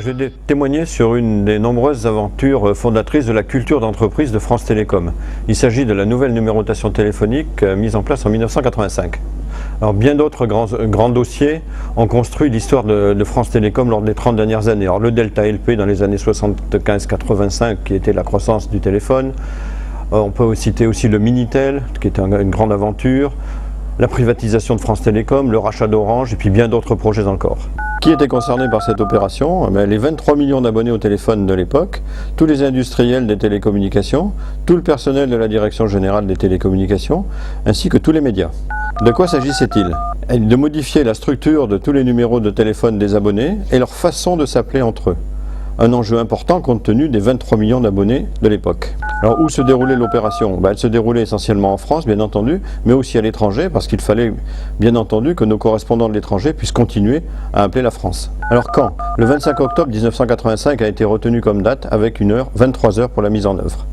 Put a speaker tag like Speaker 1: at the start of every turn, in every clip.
Speaker 1: Je vais témoigner sur une des nombreuses aventures fondatrices de la culture d'entreprise de France Télécom. Il s'agit de la nouvelle numérotation téléphonique mise en place en 1985. Alors, bien d'autres grands dossiers ont construit l'histoire de France Télécom lors des 30 dernières années. Alors, le Delta LP dans les années 75-85 qui était la croissance du téléphone. On peut citer aussi le Minitel qui était une grande aventure, la privatisation de France Télécom, le rachat d'Orange et puis bien d'autres projets encore. Qui était concerné par cette opération? Les 23 millions d'abonnés au téléphone de l'époque, tous les industriels des télécommunications, tout le personnel de la Direction Générale des Télécommunications, ainsi que tous les médias. De quoi s'agissait-il? De modifier la structure de tous les numéros de téléphone des abonnés et leur façon de s'appeler entre eux. Un enjeu important compte tenu des 23 millions d'abonnés de l'époque. Alors où se déroulait l'opération? Elle se déroulait essentiellement en France, bien entendu, mais aussi à l'étranger, parce qu'il fallait bien entendu que nos correspondants de l'étranger puissent continuer à appeler la France. Alors quand? Le 25 octobre 1985 a été retenu comme date, avec 23 heures pour la mise en œuvre.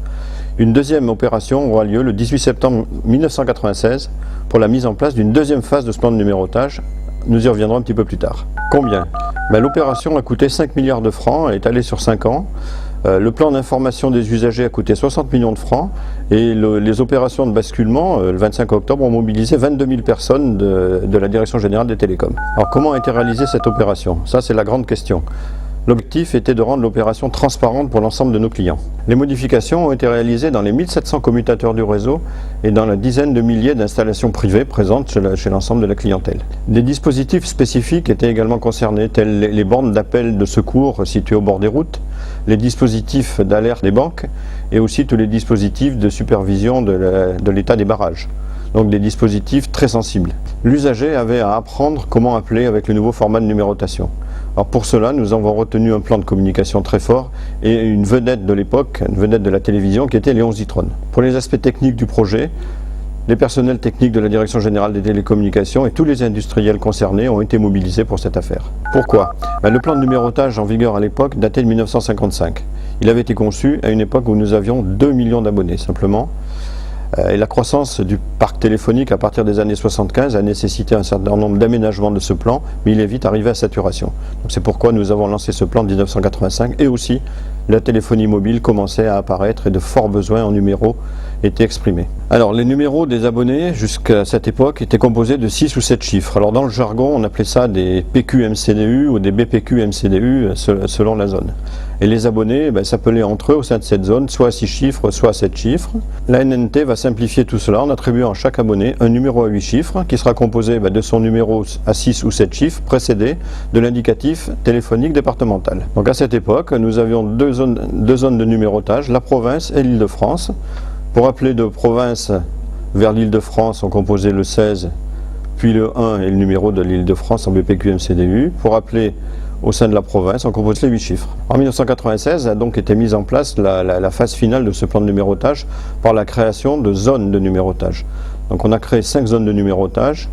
Speaker 1: Une deuxième opération aura lieu le 18 septembre 1996 pour la mise en place d'une deuxième phase de ce plan de numérotage. Nous y reviendrons un petit peu plus tard. Combien? L'opération a coûté 5 milliards de francs, elle est allée sur 5 ans. Le plan d'information des usagers a coûté 60 millions de francs et les opérations de basculement, le 25 octobre, ont mobilisé 22 000 personnes de la Direction Générale des Télécoms. Alors comment a été réalisée cette opération? Ça, c'est la grande question. L'objectif était de rendre l'opération transparente pour l'ensemble de nos clients. Les modifications ont été réalisées dans les 1700 commutateurs du réseau et dans la dizaine de milliers d'installations privées présentes chez l'ensemble de la clientèle. Des dispositifs spécifiques étaient également concernés, tels les bornes d'appel de secours situées au bord des routes, les dispositifs d'alerte des banques et aussi tous les dispositifs de supervision de l'état des barrages. Donc des dispositifs très sensibles. L'usager avait à apprendre comment appeler avec le nouveau format de numérotation. Alors pour cela, nous avons retenu un plan de communication très fort et une vedette de l'époque, une vedette de la télévision qui était Léon Zitrone. Pour les aspects techniques du projet, les personnels techniques de la Direction Générale des Télécommunications et tous les industriels concernés ont été mobilisés pour cette affaire. Pourquoi? Le plan de numérotage en vigueur à l'époque datait de 1955. Il avait été conçu à une époque où nous avions 2 millions d'abonnés simplement. Et la croissance du parc téléphonique à partir des années 75 a nécessité un certain nombre d'aménagements de ce plan, mais il est vite arrivé à saturation. C'est pourquoi nous avons lancé ce plan en 1985 et aussi la téléphonie mobile commençait à apparaître et de forts besoins en numéros étaient exprimés. Alors les numéros des abonnés jusqu'à cette époque étaient composés de 6 ou 7 chiffres. Alors dans le jargon on appelait ça des PQ-MCDU ou des BPQ-MCDU selon la zone. Et les abonnés s'appelaient entre eux au sein de cette zone soit à 6 chiffres, soit à 7 chiffres. La NNT va simplifier tout cela en attribuant à chaque abonné un numéro à 8 chiffres qui sera composé de son numéro à 6 ou 7 chiffres précédé de l'indicatif téléphonique départemental. Donc à cette époque, nous avions deux zones de numérotage, la province et l'Île-de-France. Pour appeler de province vers l'Île-de-France, on composait le 16, puis le 1 et le numéro de l'Île-de-France en BPQ-MCDU. Pour appeler au sein de la province, on compose les 8 chiffres. En 1996 a donc été mise en place la phase finale de ce plan de numérotage par la création de zones de numérotage. Donc on a créé 5 zones de numérotage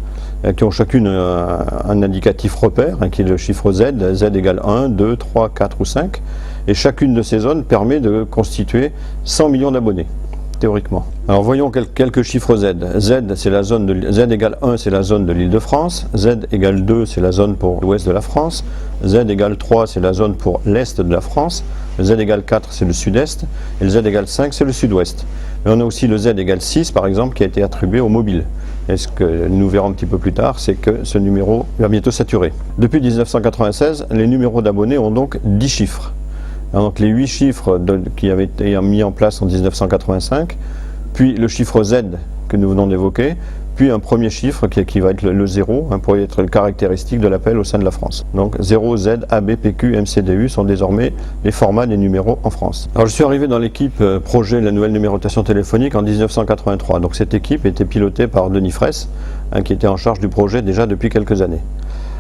Speaker 1: qui ont chacune un indicatif repère, qui est le chiffre Z, Z égale 1, 2, 3, 4 ou 5. Et chacune de ces zones permet de constituer 100 millions d'abonnés. Théoriquement. Alors voyons quelques chiffres Z. Z égale 1, c'est la zone de l'Île-de-France. Z égale 2, c'est la zone pour l'ouest de la France. Z égale 3, c'est la zone pour l'est de la France. Z égale 4, c'est le sud-est. Et le Z égale 5, c'est le sud-ouest. Et on a aussi le Z égale 6, par exemple, qui a été attribué au mobile. Et ce que nous verrons un petit peu plus tard, c'est que ce numéro va bientôt saturer. Depuis 1996, les numéros d'abonnés ont donc 10 chiffres. Donc les 8 chiffres qui avaient été mis en place en 1985, puis le chiffre Z que nous venons d'évoquer, puis un premier chiffre qui va être le 0, pour être le caractéristique de l'appel au sein de la France. Donc 0, Z, AB, PQ, MCDU sont désormais les formats des numéros en France. Alors je suis arrivé dans l'équipe projet de la nouvelle numérotation téléphonique en 1983. Donc cette équipe était pilotée par Denis Fraisse, qui était en charge du projet déjà depuis quelques années.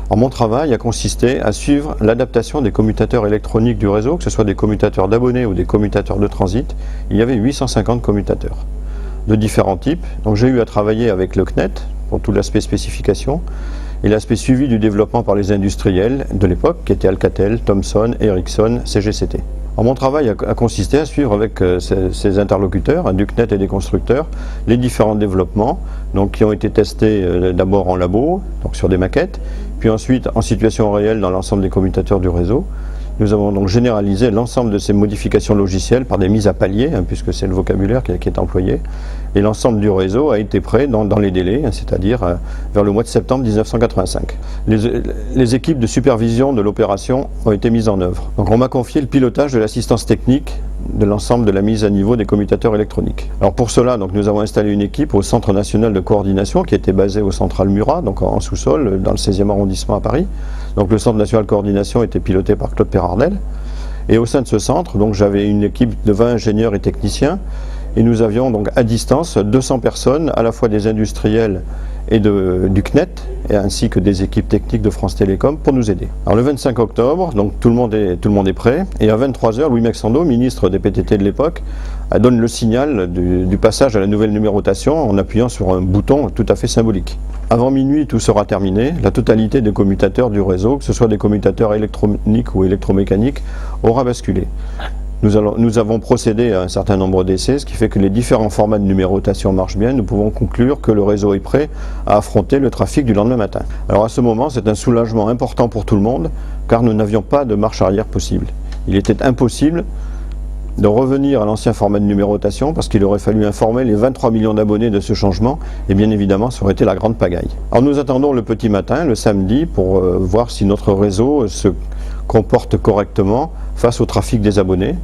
Speaker 1: Alors, mon travail a consisté à suivre l'adaptation des commutateurs électroniques du réseau, que ce soit des commutateurs d'abonnés ou des commutateurs de transit. Il y avait 850 commutateurs de différents types. Donc j'ai eu à travailler avec le CNET pour tout l'aspect spécification et l'aspect suivi du développement par les industriels de l'époque, qui étaient Alcatel, Thomson, Ericsson, CGCT. Alors, mon travail a consisté à suivre avec ces interlocuteurs, du CNET et des constructeurs, les différents développements qui ont été testés d'abord en labo, donc sur des maquettes, puis ensuite en situation réelle dans l'ensemble des commutateurs du réseau, Nous avons donc généralisé l'ensemble de ces modifications logicielles par des mises à palier, puisque c'est le vocabulaire qui est employé, et l'ensemble du réseau a été prêt dans les délais, c'est-à-dire vers le mois de septembre 1985. Les équipes de supervision de l'opération ont été mises en œuvre. Donc on m'a confié le pilotage de l'assistance technique de l'ensemble de la mise à niveau des commutateurs électroniques. Alors pour cela, donc, nous avons installé une équipe au Centre national de coordination qui était basé au Central Murat, donc en sous-sol, dans le 16e arrondissement à Paris. Donc le Centre national de coordination était piloté par Claude Perardel. Et au sein de ce centre, donc, j'avais une équipe de 20 ingénieurs et techniciens. Et nous avions donc à distance 200 personnes, à la fois des industriels et du CNET, et ainsi que des équipes techniques de France Télécom pour nous aider. Alors le 25 octobre, donc tout le monde est prêt, et à 23 h, Louis Mexando, ministre des PTT de l'époque, donne le signal du passage à la nouvelle numérotation en appuyant sur un bouton tout à fait symbolique. Avant minuit, tout sera terminé. La totalité des commutateurs du réseau, que ce soit des commutateurs électroniques ou électromécaniques, aura basculé. Nous avons procédé à un certain nombre d'essais, ce qui fait que les différents formats de numérotation marchent bien. Nous pouvons conclure que le réseau est prêt à affronter le trafic du lendemain matin. Alors à ce moment, c'est un soulagement important pour tout le monde, car nous n'avions pas de marche arrière possible. Il était impossible de revenir à l'ancien format de numérotation parce qu'il aurait fallu informer les 23 millions d'abonnés de ce changement et bien évidemment ça aurait été la grande pagaille. Alors nous attendons le petit matin, le samedi, pour voir si notre réseau se comporte correctement face au trafic des abonnés.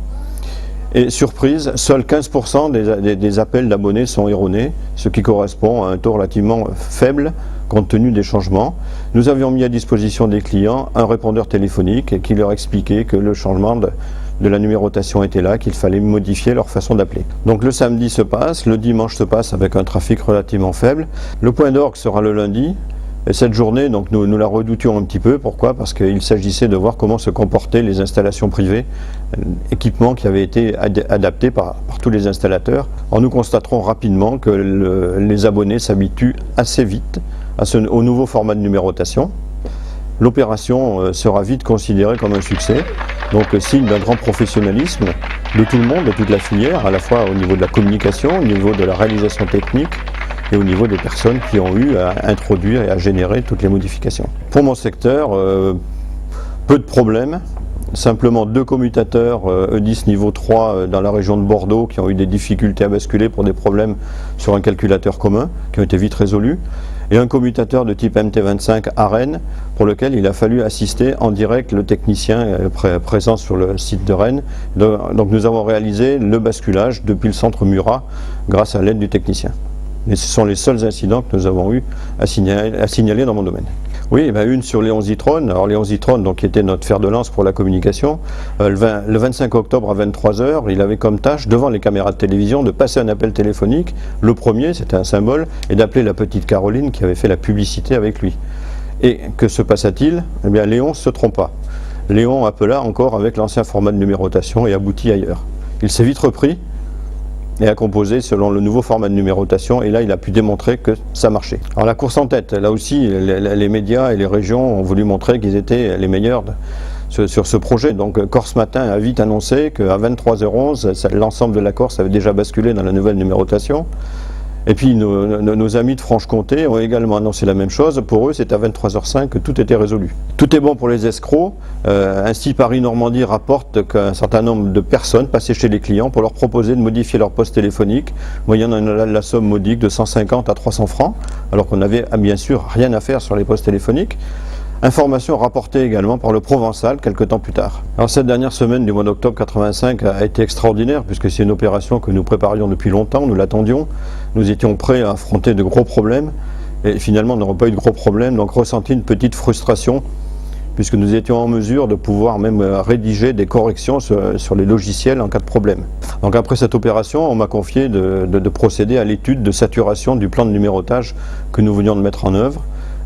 Speaker 1: Et surprise, seuls 15% des appels d'abonnés sont erronés, ce qui correspond à un taux relativement faible compte tenu des changements. Nous avions mis à disposition des clients un répondeur téléphonique qui leur expliquait que le changement de la numérotation était là, qu'il fallait modifier leur façon d'appeler. Donc le samedi se passe, le dimanche se passe avec un trafic relativement faible. Le point d'orgue sera le lundi. Et cette journée, donc, nous la redoutions un petit peu. Pourquoi? Parce qu'il s'agissait de voir comment se comportaient les installations privées, équipements qui avaient été adaptés par tous les installateurs. Alors, nous constaterons rapidement que les abonnés s'habituent assez vite au nouveau format de numérotation. L'opération sera vite considérée comme un succès, donc signe d'un grand professionnalisme de tout le monde, de toute la filière, à la fois au niveau de la communication, au niveau de la réalisation technique, et au niveau des personnes qui ont eu à introduire et à générer toutes les modifications. Pour mon secteur, peu de problèmes, simplement 2 commutateurs E10 niveau 3 dans la région de Bordeaux qui ont eu des difficultés à basculer pour des problèmes sur un calculateur commun, qui ont été vite résolus, et un commutateur de type MT25 à Rennes, pour lequel il a fallu assister en direct le technicien présent sur le site de Rennes. Donc nous avons réalisé le basculage depuis le centre Murat grâce à l'aide du technicien. Mais ce sont les seuls incidents que nous avons eu à signaler dans mon domaine. Oui, une sur Léon Zitron. Alors Léon Zitron, donc, qui était notre fer de lance pour la communication, le 25 octobre à 23 h, il avait comme tâche, devant les caméras de télévision, de passer un appel téléphonique. Le premier, c'était un symbole, et d'appeler la petite Caroline qui avait fait la publicité avec lui. Et que se passa-t-il? Eh bien, Léon se trompa. Léon appela encore avec l'ancien format de numérotation et aboutit ailleurs. Il s'est vite repris et a composé selon le nouveau format de numérotation, et là il a pu démontrer que ça marchait. Alors la course en tête, là aussi les médias et les régions ont voulu montrer qu'ils étaient les meilleurs sur ce projet. Donc Corse Matin a vite annoncé qu'à 23 h 11, l'ensemble de la Corse avait déjà basculé dans la nouvelle numérotation. Et puis nos amis de Franche-Comté ont également annoncé la même chose. Pour eux, c'est à 23 h 05 que tout était résolu. Tout est bon pour les escrocs. Ainsi, Paris-Normandie rapporte qu'un certain nombre de personnes passaient chez les clients pour leur proposer de modifier leur poste téléphonique, moyennant la somme modique de 150 à 300 francs, alors qu'on n'avait bien sûr rien à faire sur les postes téléphoniques. Information rapportée également par le Provençal quelques temps plus tard. Alors cette dernière semaine du mois d'octobre 85 a été extraordinaire puisque c'est une opération que nous préparions depuis longtemps, nous l'attendions, nous étions prêts à affronter de gros problèmes et finalement nous n'avons pas eu de gros problèmes, donc ressenti une petite frustration puisque nous étions en mesure de pouvoir même rédiger des corrections sur les logiciels en cas de problème. Donc après cette opération, on m'a confié de procéder à l'étude de saturation du plan de numérotage que nous venions de mettre en œuvre.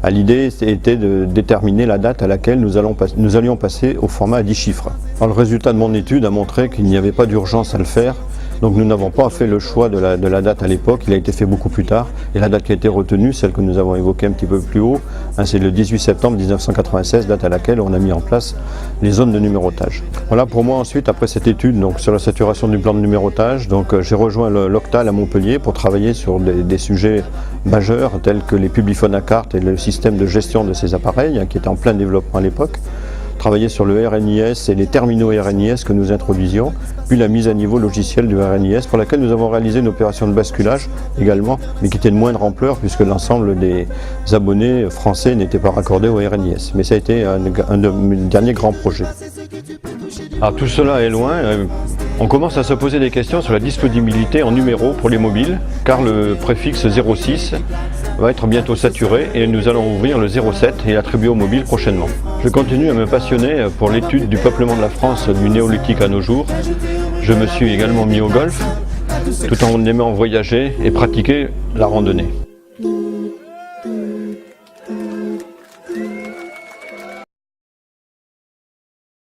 Speaker 1: L'idée était de déterminer la date à laquelle nous allions passer au format à 10 chiffres. Alors, le résultat de mon étude a montré qu'il n'y avait pas d'urgence à le faire, donc nous n'avons pas fait le choix de la date à l'époque, il a été fait beaucoup plus tard, et la date qui a été retenue, celle que nous avons évoquée un petit peu plus haut, c'est le 18 septembre 1996, date à laquelle on a mis en place les zones de numérotage. Voilà pour moi ensuite, après cette étude donc, sur la saturation du plan de numérotage, j'ai rejoint l'Octal à Montpellier pour travailler sur des sujets majeurs tels que les publiphones à carte et le système de gestion de ces appareils qui étaient en plein développement à l'époque. travailler sur le RNIS et les terminaux RNIS que nous introduisions, puis la mise à niveau logicielle du RNIS pour laquelle nous avons réalisé une opération de basculage également, mais qui était de moindre ampleur puisque l'ensemble des abonnés français n'étaient pas raccordés au RNIS. Mais ça a été un de mes derniers grands projets. Alors tout cela est loin. On commence à se poser des questions sur la disponibilité en numéro pour les mobiles, car le préfixe 06 va être bientôt saturé et nous allons ouvrir le 07 et l'attribuer aux mobiles prochainement. Je continue à me passionner pour l'étude du peuplement de la France du néolithique à nos jours. Je me suis également mis au golf, tout en aimant voyager et pratiquer la randonnée.